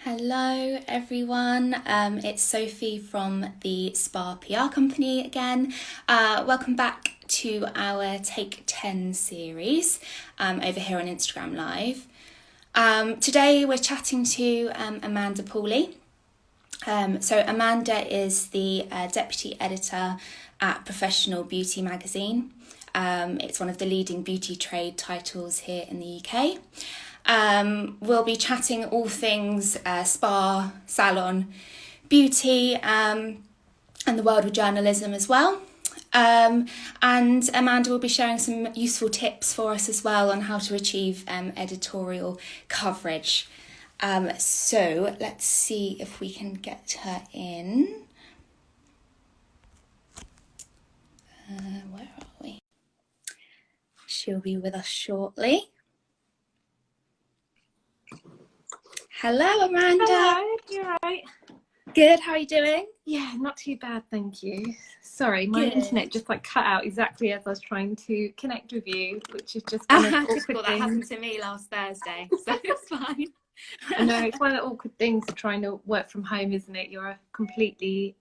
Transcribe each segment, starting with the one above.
Hello everyone, it's Sophie from the Spa PR company again. Welcome back to our Take 10 series over here on Instagram Live. Today we're chatting to Amanda Pauley. So Amanda is the deputy editor at Professional Beauty magazine. It's one of the leading beauty trade titles here in the UK. We'll be chatting all things spa, salon, beauty, and the world of journalism as well. And Amanda will be sharing some useful tips for us as well on how to achieve editorial coverage. So let's see if we can get her in. Where are we? She'll be with us shortly. Hello, Amanda. Hello, you're right. Good, how are you doing? Yeah, not too bad, thank you. Sorry, my internet just cut out exactly as I was trying to connect with you, which is just one of the awkward Typical, that things. happened to me last Thursday, so it's fine. I know, it's one of the awkward things of trying to work from home, isn't it? You're completely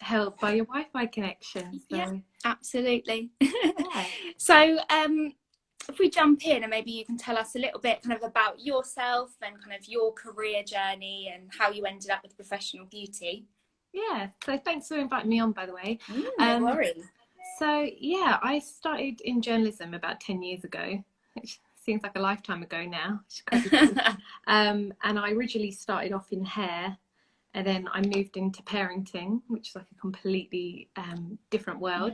held by your Wi-Fi connection. So. Yeah, absolutely. Yeah. So if we jump in and maybe you can tell us a little bit kind of about yourself and kind of your career journey and how you ended up with professional beauty. Yeah, so thanks for inviting me on, by the way. No worries. So yeah, I started in journalism about 10 years ago, which seems like a lifetime ago now. And I originally started off in hair, and then I moved into parenting, which is like a completely different world.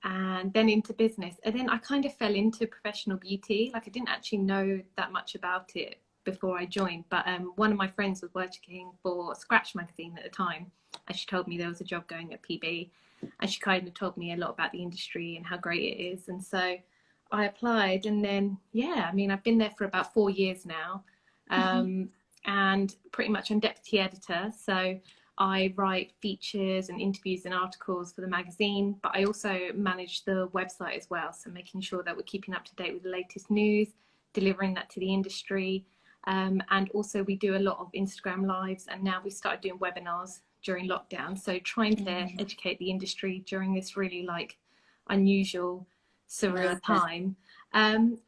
And then into business, and then I kind of fell into professional beauty. Like, I didn't actually know that much about it before I joined, but one of my friends was working for Scratch magazine at the time, and she told me there was a job going at PB, and she kind of told me a lot about the industry and how great it is. And so I applied, and then I mean, I've been there for about 4 years now. And pretty much I'm deputy editor, so I write features and interviews and articles for the magazine, but I also manage the website as well. So making sure that we're keeping up to date with the latest news, delivering that to the industry. And also we do a lot of Instagram lives, and now we started doing webinars during lockdown. So trying to educate the industry during this really unusual, surreal time. And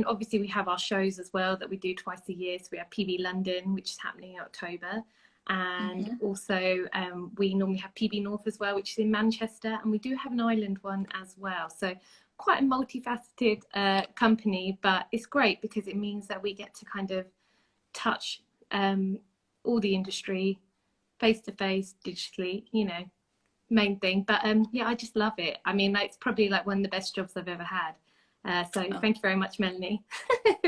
obviously we have our shows as well that we do twice a year. So we have PB London, which is happening in October. And also we normally have PB North as well, which is in Manchester, and we do have an Ireland one as well. So quite a multifaceted company, but it's great because it means that we get to kind of touch all the industry face to face, digitally, main thing. But I just love it. I mean, it's probably one of the best jobs I've ever had. Thank you very much, Melanie,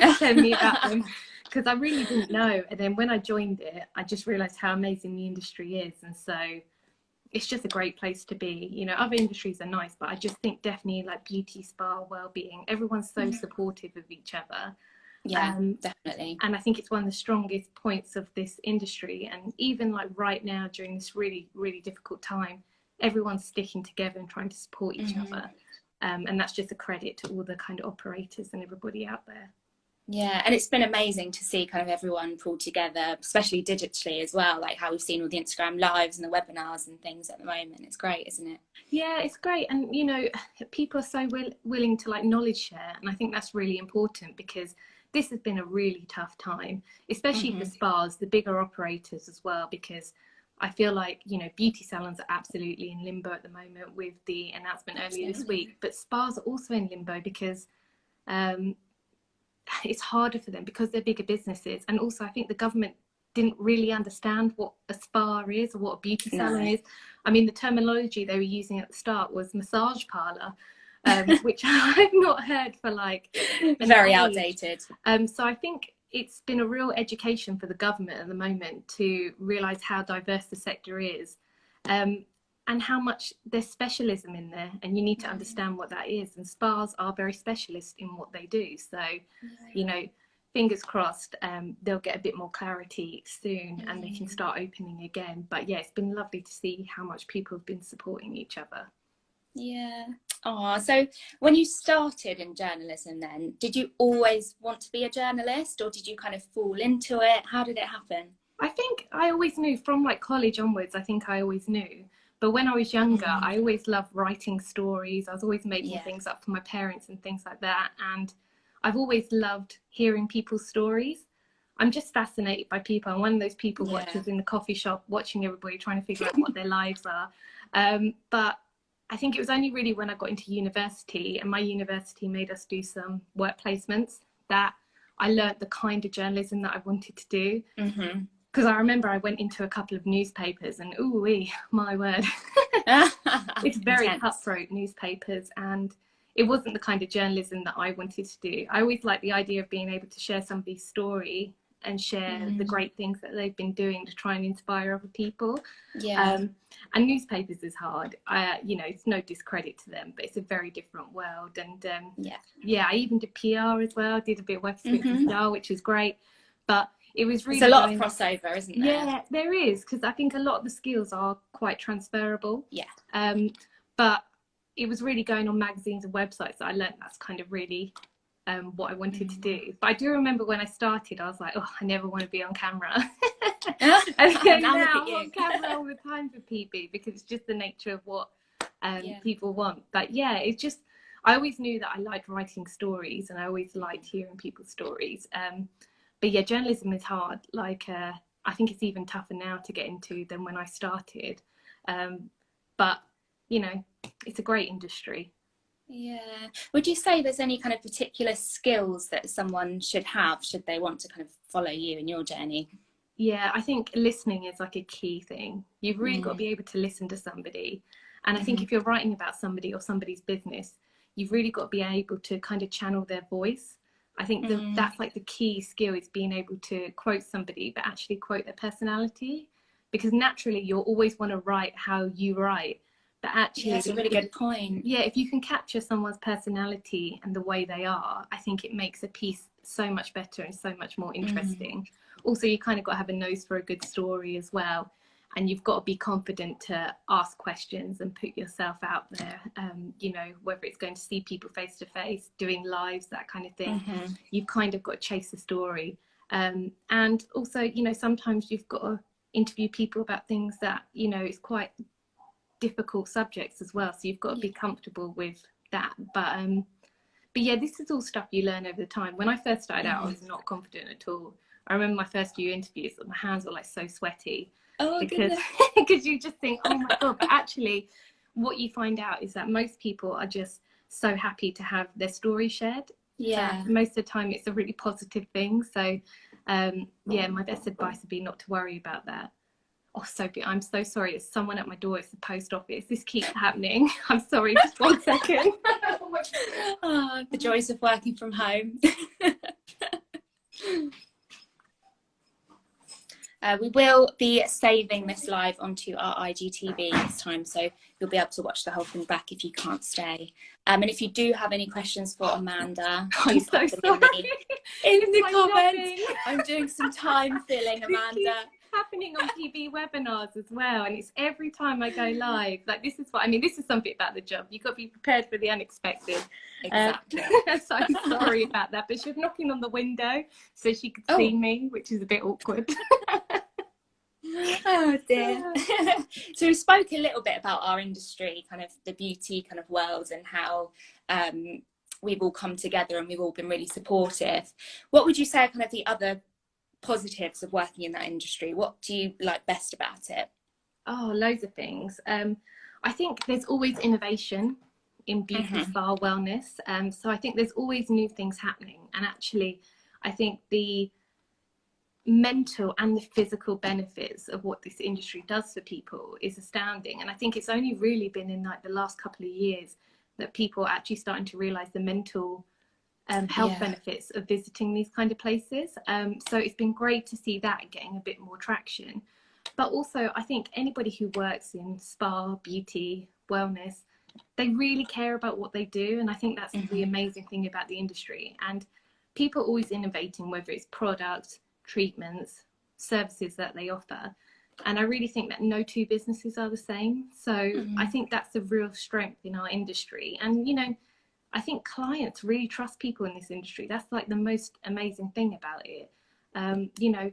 for telling me about them, because I really didn't know. And then when I joined it, I just realised how amazing the industry is. And so it's just a great place to be. Other industries are nice, but I just think definitely beauty, spa, well-being, everyone's so supportive of each other. Yeah, definitely. And I think it's one of the strongest points of this industry. And even right now, during this really, really difficult time, everyone's sticking together and trying to support each other. And that's just a credit to all the kind of operators and everybody out there. Yeah, and it's been amazing to see kind of everyone pulled together, especially digitally as well, like how we've seen all the Instagram lives and the webinars and things at the moment. It's great, isn't it? Yeah, it's great. And people are so willing to knowledge share, and I think that's really important, because this has been a really tough time, especially for spas, the bigger operators as well, because I feel like, beauty salons are absolutely in limbo at the moment with the announcement earlier this week, but spas are also in limbo because it's harder for them because they're bigger businesses. And also I think the government didn't really understand what a spa is or what a beauty salon is. I mean, the terminology they were using at the start was massage parlour, which I've not heard for very outdated. So I think it's been a real education for the government at the moment to realise how diverse the sector is, and how much there's specialism in there, and you need to understand what that is. And spas are very specialist in what they do. So, fingers crossed, they'll get a bit more clarity soon and they can start opening again. But yeah, it's been lovely to see how much people have been supporting each other. Yeah. Oh, so when you started in journalism then, did you always want to be a journalist, or did you kind of fall into it? How did it happen? I think I always knew from like college onwards, I think I always knew. But when I was younger, I always loved writing stories. I was always making things up for my parents and things like that. And I've always loved hearing people's stories. I'm just fascinated by people. I'm one of those people watchers in the coffee shop, watching everybody trying to figure out what their lives are. But I think it was only really when I got into university, and my university made us do some work placements, that I learnt the kind of journalism that I wanted to do. Because I remember I went into a couple of newspapers and ooh-wee, my word. It's very cutthroat newspapers, and it wasn't the kind of journalism that I wanted to do. I always liked the idea of being able to share somebody's story and share the great things that they've been doing to try and inspire other people. And newspapers is hard. You know, it's no discredit to them, but it's a very different world. And I even did PR as well. I did a bit of web PR, which is great. But it was really... There's a lot of crossover, isn't there? Yeah, there is, because I think a lot of the skills are quite transferable. But it was really going on magazines and websites that I learned that's kind of really what I wanted to do. But I do remember when I started, I was like, oh, I never want to be on camera. And then now I'm on camera all the time for PB, because it's just the nature of what people want. But yeah, it's just, I always knew that I liked writing stories, and I always liked hearing people's stories. But yeah, journalism is hard. Like, I think it's even tougher now to get into than when I started. But, you know, it's a great industry. Yeah. Would you say there's any kind of particular skills that someone should have, should they want to kind of follow you in your journey? Yeah, I think listening is like a key thing. You've really got to be able to listen to somebody. And I think if you're writing about somebody or somebody's business, you've really got to be able to kind of channel their voice. I think that's like the key skill, is being able to quote somebody, but actually quote their personality. Because naturally, you'll always want to write how you write. But actually, that's a really good point. Yeah, if you can capture someone's personality and the way they are, I think it makes a piece so much better and so much more interesting. Also, you kind of got to have a nose for a good story as well. And you've got to be confident to ask questions and put yourself out there, you know, whether it's going to see people face to face, doing lives, that kind of thing. You've kind of got to chase the story. And also, you know, sometimes you've got to interview people about things that, you know, it's quite difficult subjects as well. So you've got to be comfortable with that. But yeah, this is all stuff you learn over the time. When I first started out, I was not confident at all. I remember my first few interviews, my hands were like so sweaty. Because you just think, oh my God, but actually what you find out is that most people are just so happy to have their story shared. So most of the time it's a really positive thing. So yeah, my best advice would be not to worry about that. Oh, Sophie, I'm so sorry. There's someone at my door. It's the post office. This keeps happening. I'm sorry, just 1 second. The joys of working from home. We will be saving this live onto our IGTV this time, so you'll be able to watch the whole thing back if you can't stay. And if you do have any questions for Amanda, I'm so sorry. In the comments. I'm doing some time filling, Amanda. Happening on PB webinars as well, and it's every time I go live. Like, this is what I mean, this is something about the job. You've got to be prepared for the unexpected. Exactly. So I'm sorry about that, but she was knocking on the window so she could see me, which is a bit awkward. Oh dear. So we spoke a little bit about our industry, kind of the beauty kind of world, and how we've all come together and we've all been really supportive. What would you say are kind of the other positives of working in that industry? What do you like best about it? Oh, loads of things. I think there's always innovation in beauty, spa, wellness. So I think there's always new things happening. And actually, I think the mental and the physical benefits of what this industry does for people is astounding. And I think it's only really been in like the last couple of years that people are actually starting to realize the mental health benefits of visiting these kind of places. So it's been great to see that getting a bit more traction. But also, I think anybody who works in spa, beauty, wellness, they really care about what they do. And I think that's the amazing thing about the industry. And people are always innovating, whether it's products, treatments, services that they offer. And I really think that no two businesses are the same. So I think that's a real strength in our industry. And, you know, I think clients really trust people in this industry. That's like the most amazing thing about it. You know,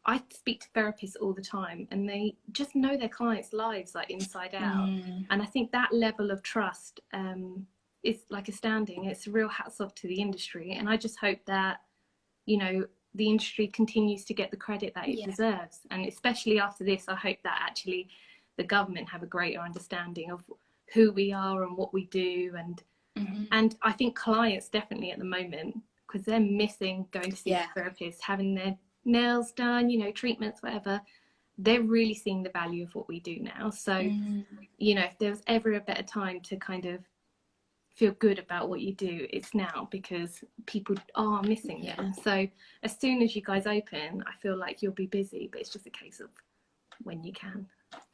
I speak to therapists all the time, and they just know their clients' lives like inside out. And I think that level of trust is like astounding. It's a real hats off to the industry, and I just hope that, you know, the industry continues to get the credit that it deserves. And especially after this, I hope that actually the government have a greater understanding of who we are and what we do. And I think clients definitely at the moment, because they're missing going to see a therapist, having their nails done, you know, treatments, whatever, they're really seeing the value of what we do now. So, you know, if there was ever a better time to kind of feel good about what you do, it's now, because people are missing them. So as soon as you guys open, I feel like you'll be busy, but it's just a case of when you can.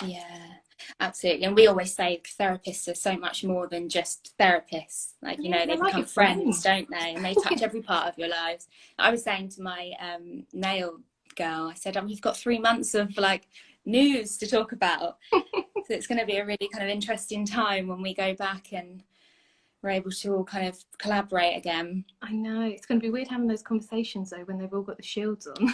Yeah, absolutely. And we always say therapists are so much more than just therapists. Like, you know, they become friends, don't they? And they touch every part of your lives. I was saying to my nail girl, I said, we've got 3 months of like news to talk about. So it's going to be a really kind of interesting time when we go back and we're able to all kind of collaborate again. I know, it's going to be weird having those conversations though when they've all got the shields on.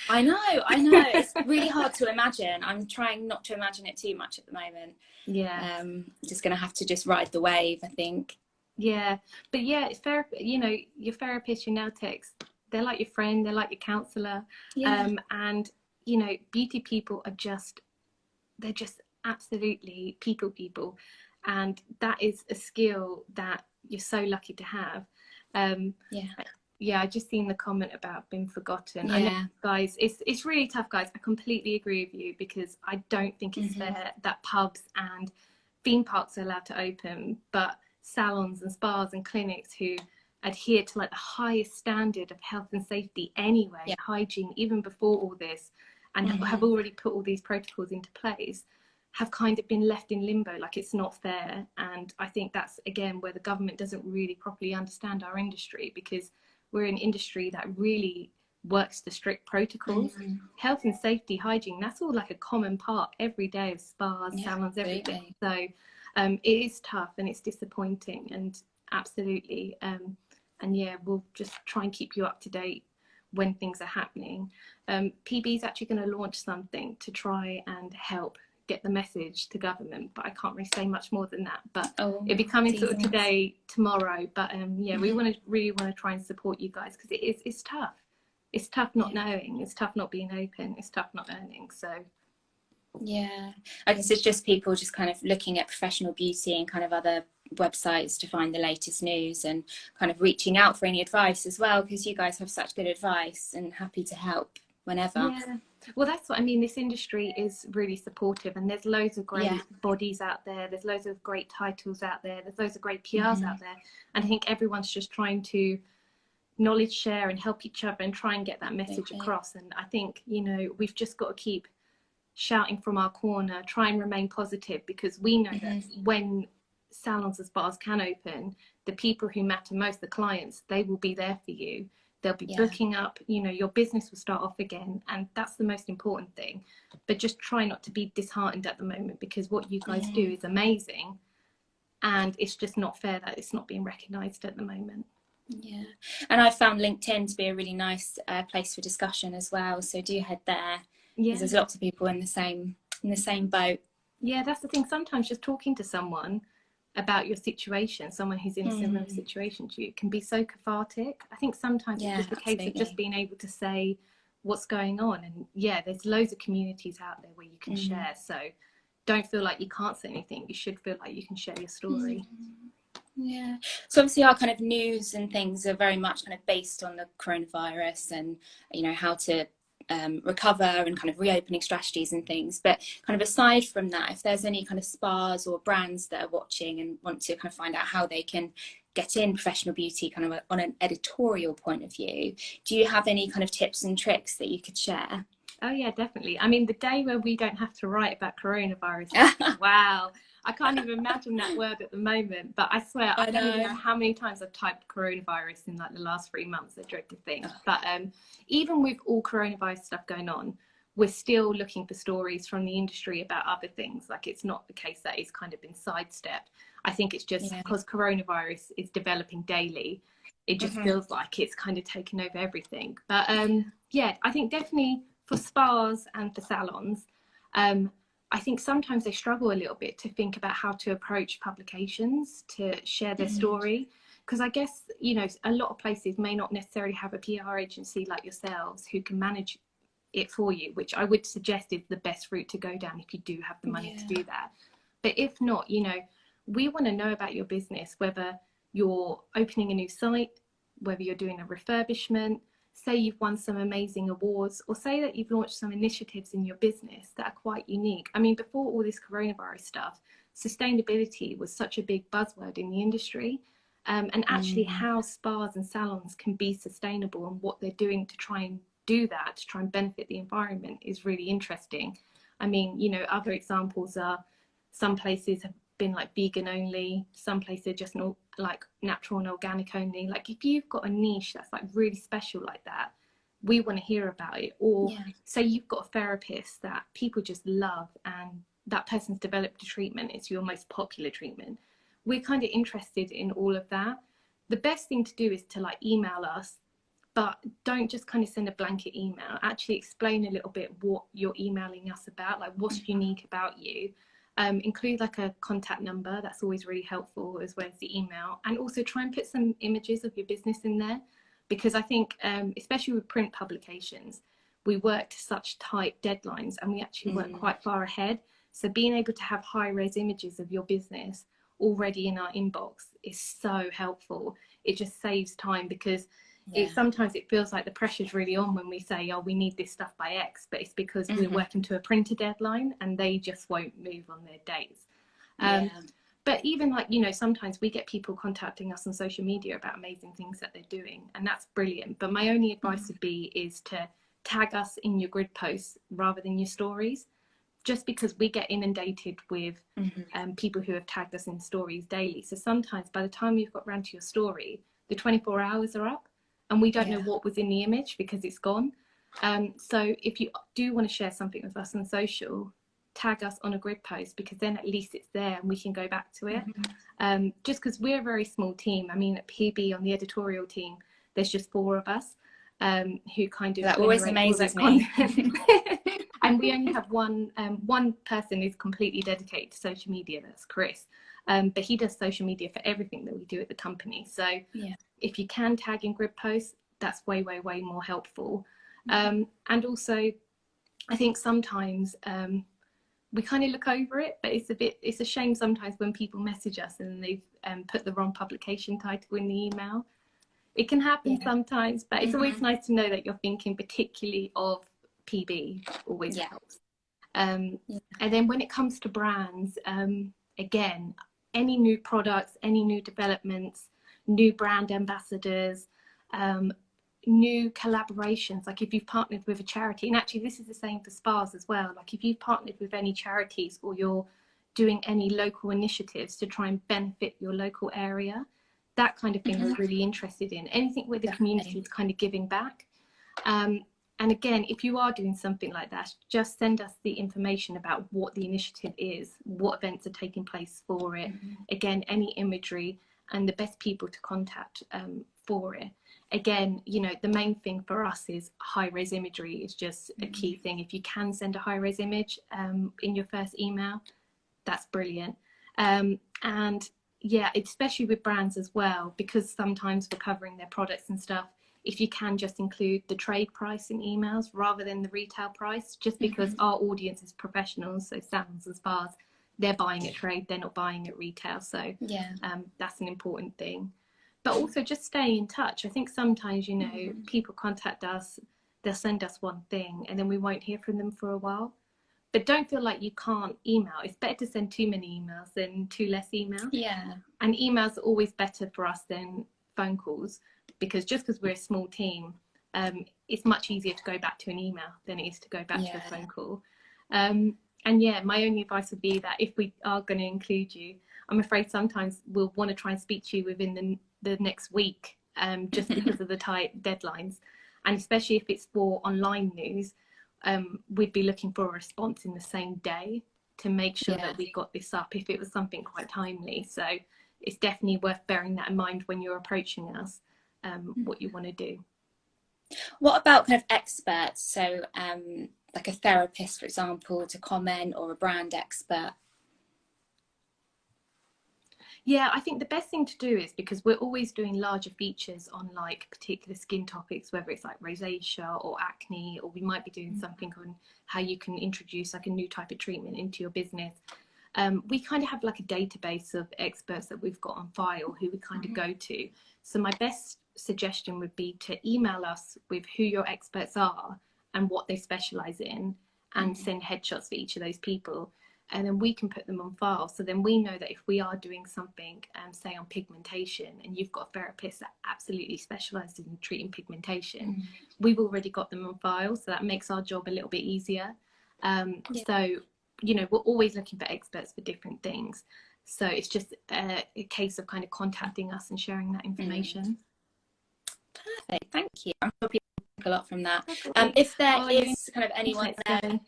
I know it's really hard to imagine. I'm trying not to imagine it too much at the moment. Just gonna have to just ride the wave, I think. But it's fair, you know, your therapist, your nail techs, they're like your friend, they're like your counselor. And you know, beauty people are they're just absolutely people, and that is a skill that you're so lucky to have. I just seen the comment about being forgotten. I know, guys, it's really tough, guys. I completely agree with you, because I don't think it's fair that pubs and theme parks are allowed to open, but salons and spas and clinics who adhere to like the highest standard of health and safety anyway, hygiene, even before all this, and have already put all these protocols into place, have kind of been left in limbo. Like, it's not fair. And I think that's again where the government doesn't really properly understand our industry, because we're an industry that really works to strict protocols. Health and safety, hygiene, that's all like a common part every day of spas, salons, everything. So it is tough and it's disappointing, and absolutely and we'll just try and keep you up to date when things are happening. PB is actually going to launch something to try and help get the message to government, but I can't really say much more than that. But it'll be coming sort of today, tomorrow. But we really want to try and support you guys, because it's tough. It's tough not knowing. It's tough not being open. It's tough not earning. So I guess it's just people just kind of looking at professional beauty and kind of other websites to find the latest news, and kind of reaching out for any advice as well, because you guys have such good advice, and happy to help whenever. Well, that's what I mean. This industry is really supportive, and there's loads of great bodies out there. There's loads of great titles out there. There's loads of great PRs out there. And I think everyone's just trying to knowledge share and help each other and try and get that message across. And I think, you know, we've just got to keep shouting from our corner, try and remain positive, because we know that when salons and spas can open, the people who matter most, the clients, they will be there for you. They'll be booking up, you know, your business will start off again. And that's the most important thing. But just try not to be disheartened at the moment, because what you guys do is amazing. And it's just not fair that it's not being recognised at the moment. And I found LinkedIn to be a really nice place for discussion as well. So do head there, because there's lots of people in the same boat. That's the thing. Sometimes just talking to someone about your situation, someone who's in a similar situation to you, can be so cathartic. I think sometimes it's just a case of just being able to say what's going on. And there's loads of communities out there where you can share. So don't feel like you can't say anything. You should feel like you can share your story. So obviously our kind of news and things are very much kind of based on the coronavirus, and you know, how to recover and kind of reopening strategies and things. But kind of aside from that, if there's any kind of spas or brands that are watching and want to kind of find out how they can get in professional beauty kind of on an editorial point of view, do you have any kind of tips and tricks that you could share? Oh yeah, definitely. I mean, the day where we don't have to write about coronavirus, wow, I can't even imagine that word at the moment. But I swear, I don't even know how many times I've typed coronavirus in like the last 3 months. I dread to think. But even with all coronavirus stuff going on, we're still looking for stories from the industry about other things. Like, it's not the case that it's kind of been sidestepped. I think it's just because coronavirus is developing daily, it just feels like it's kind of taken over everything. But yeah, I think definitely for spas and for salons, I think sometimes they struggle a little bit to think about how to approach publications to share their story. Because I guess, you know, a lot of places may not necessarily have a PR agency like yourselves who can manage it for you, which I would suggest is the best route to go down if you do have the money to do that. But if not, you know, we want to know about your business, whether you're opening a new site, whether you're doing a refurbishment, say you've won some amazing awards, or say that you've launched some initiatives in your business that are quite unique. I mean, before all this coronavirus stuff, sustainability was such a big buzzword in the industry. And actually how spas and salons can be sustainable and what they're doing to try and do that, to try and benefit the environment, is really interesting. I mean, you know, other examples are some places have been like vegan only, some places are just like natural and organic only. Like if you've got a niche that's like really special like that, we want to hear about it. Or say you've got a therapist that people just love and that person's developed a treatment, it's your most popular treatment. We're kind of interested in all of that. The best thing to do is to like email us, but don't just kind of send a blanket email. Actually explain a little bit what you're emailing us about, like what's unique about you. Include like a contact number, that's always really helpful, as well as the email. And also try and put some images of your business in there, because I think especially with print publications, we work to such tight deadlines and we actually work quite far ahead. So being able to have high res images of your business already in our inbox is so helpful. It just saves time, because sometimes it feels like the pressure's really on when we say, oh, we need this stuff by X, but it's because we're working to a printer deadline and they just won't move on their dates. But even like, you know, sometimes we get people contacting us on social media about amazing things that they're doing, and that's brilliant. But my only advice would be is to tag us in your grid posts rather than your stories, just because we get inundated with people who have tagged us in stories daily. So sometimes by the time you've got round to your story, the 24 hours are up and we don't know what was in the image because it's gone. So if you do want to share something with us on social, tag us on a grid post, because then at least it's there and we can go back to it. Just because we're a very small team. I mean, at PB on the editorial team, there's just 4 of us who kind of... That always amazes me. And we only have one person who's completely dedicated to social media, that's Chris. But he does social media for everything that we do at the company. So if you can tag in grid posts, that's way, way, way more helpful. And also, I think sometimes we kind of look over it, but it's a shame sometimes when people message us and they've put the wrong publication title in the email. It can happen sometimes, but it's always nice to know that you're thinking particularly of PB, always helps. And then when it comes to brands, again, any new products, any new developments, new brand ambassadors, new collaborations, like if you've partnered with a charity, and actually this is the same for spas as well, like if you've partnered with any charities or you're doing any local initiatives to try and benefit your local area, that kind of thing we're really interested in. Anything where the community is kind of giving back. And again, if you are doing something like that, just send us the information about what the initiative is, what events are taking place for it. Again, any imagery and the best people to contact for it. Again, you know, the main thing for us is high-res imagery is just a key thing. If you can send a high-res image in your first email, that's brilliant. And yeah, especially with brands as well, because sometimes we're covering their products and stuff, if you can just include the trade price in emails rather than the retail price, just because our audience is professionals, so salons and spas, they're buying at trade, they're not buying at retail. So that's an important thing. But also just stay in touch. I think sometimes, you know, people contact us, they'll send us one thing and then we won't hear from them for a while. But don't feel like you can't email. It's better to send too many emails than too less emails. And emails are always better for us than phone calls, because just because we're a small team, it's much easier to go back to an email than it is to go back to a phone call. And yeah, my only advice would be that if we are going to include you, I'm afraid sometimes we'll want to try and speak to you within the next week, just because of the tight deadlines. And especially if it's for online news, we'd be looking for a response in the same day to make sure that we got this up if it was something quite timely. So it's definitely worth bearing that in mind when you're approaching us. what you want to do. What about kind of experts? So like a therapist, for example, to comment, or a brand expert? Yeah, I think the best thing to do is, because we're always doing larger features on like particular skin topics, whether it's like rosacea or acne, or we might be doing something on how you can introduce like a new type of treatment into your business. We kind of have like a database of experts that we've got on file who we kind of go to. So my best suggestion would be to email us with who your experts are and what they specialize in, and send headshots for each of those people. And then we can put them on file. So then we know that if we are doing something, say on pigmentation, and you've got a therapist that absolutely specializes in treating pigmentation, we've already got them on file. So that makes our job a little bit easier. So, you know, we're always looking for experts for different things. So it's just a case of kind of contacting us and sharing that information. Perfect, thank you. I'm sure people take a lot from that. If there is kind of anyone there...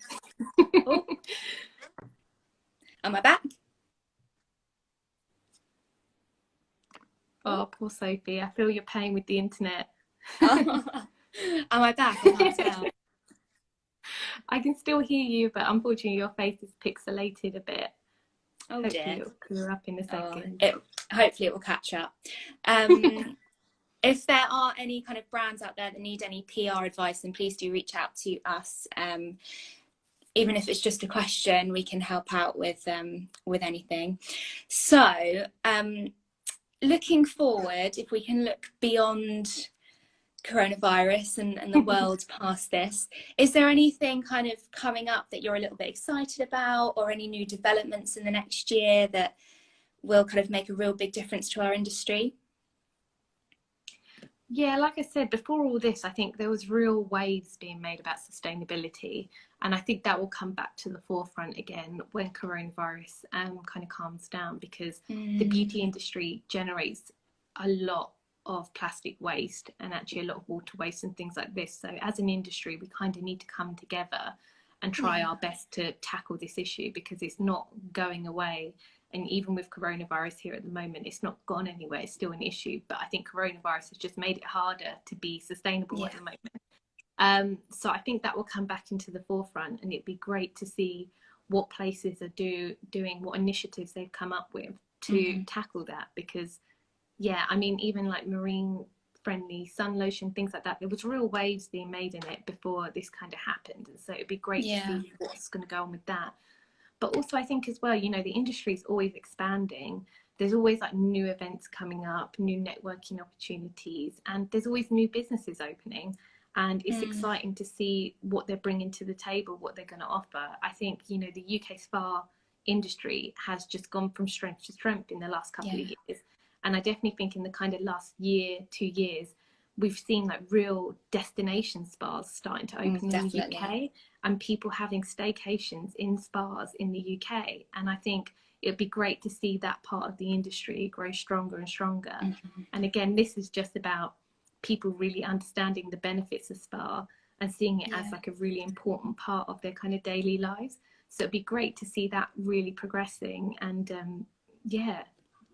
Oh. Am I back? Oh, poor Sophie. I feel your pain with the internet. Am I back? I can't tell. I can still hear you, but unfortunately your face is pixelated a bit. Oh hopefully dear. It'll clear up in a second. Hopefully it will catch up. If there are any kind of brands out there that need any PR advice, then please do reach out to us. Even if it's just a question, we can help out with anything. So looking forward, if we can look beyond coronavirus and the world past this, is there anything kind of coming up that you're a little bit excited about, or any new developments in the next year that will kind of make a real big difference to our industry? Yeah, like I said, before all this, I think there was real waves being made about sustainability. And I think that will come back to the forefront again when coronavirus kind of calms down, because the beauty industry generates a lot of plastic waste and actually a lot of water waste and things like this. So as an industry, we kind of need to come together and try our best to tackle this issue, because it's not going away. And even with coronavirus here at the moment, it's not gone anywhere. It's still an issue. But I think coronavirus has just made it harder to be sustainable at the moment. So I think that will come back into the forefront, and it'd be great to see what places are doing, what initiatives they've come up with to tackle that. Because, yeah, I mean, even like marine friendly sun lotion, things like that, there was real waves being made in it before this kind of happened. And so it'd be great to see what's going to go on with that. But also I think as well, you know, the industry is always expanding. There's always like new events coming up, new networking opportunities, and there's always new businesses opening. And it's exciting to see what they're bringing to the table, what they're going to offer. I think, you know, the UK spa industry has just gone from strength to strength in the last couple of years. And I definitely think in the kind of last year, 2 years, we've seen like real destination spas starting to open in the UK, and people having staycations in spas in the UK. And I think it'd be great to see that part of the industry grow stronger and stronger. And again, this is just about people really understanding the benefits of spa and seeing it as like a really important part of their kind of daily lives. So it'd be great to see that really progressing. And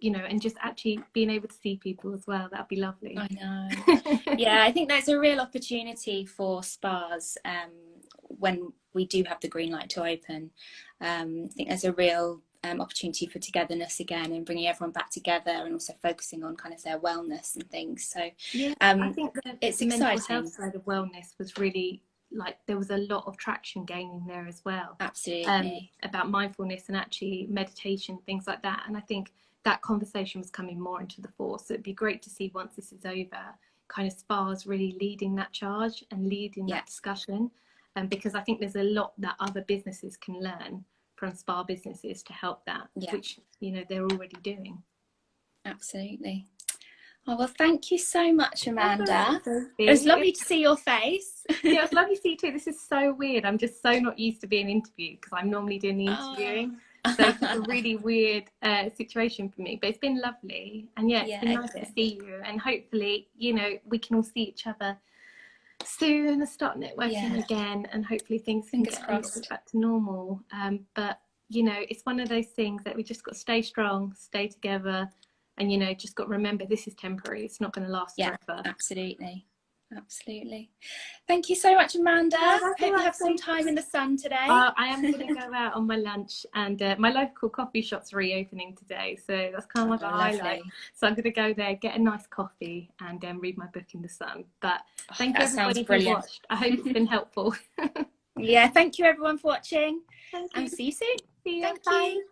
you know, and just actually being able to see people as well. That'd be lovely. I know. Yeah, I think there's a real opportunity for spas when we do have the green light to open. I think there's a real opportunity for togetherness again, and bringing everyone back together, and also focusing on kind of their wellness and things. So yeah, I think it's the exciting. Mental health side of wellness was really, like, there was a lot of traction gaining there as well. Absolutely. About mindfulness and actually meditation, things like that. And I think that conversation was coming more into the fore. So it'd be great to see, once this is over, kind of spas really leading that charge and leading that discussion. Because I think there's a lot that other businesses can learn from spa businesses to help that, which, you know, they're already doing. Absolutely. Oh, well, thank you so much, Amanda. It was lovely to see your face. Yeah, it was lovely to see you too. This is so weird. I'm just so not used to being interviewed, because I'm normally doing the interviewing. So it's a really weird situation for me, but it's been lovely. And it's been nice to see you. And hopefully, you know, we can all see each other soon and start networking again, and hopefully things can get a little bit back to normal. But, you know, it's one of those things that we just got to stay strong, stay together, And, you know, just got to remember this is temporary. It's not going to last forever. Absolutely. Absolutely. Thank you so much, Amanda. Hope you have some time in the sun today. I am going to go out on my lunch, and my local coffee shop's reopening today, so that's kind of like a highlight. So I'm going to go there, get a nice coffee, and read my book in the sun. But thank you everybody who watched. I hope it's been helpful. Yeah, thank you everyone for watching. Thank you. And see you soon. See you. Thank Bye. you.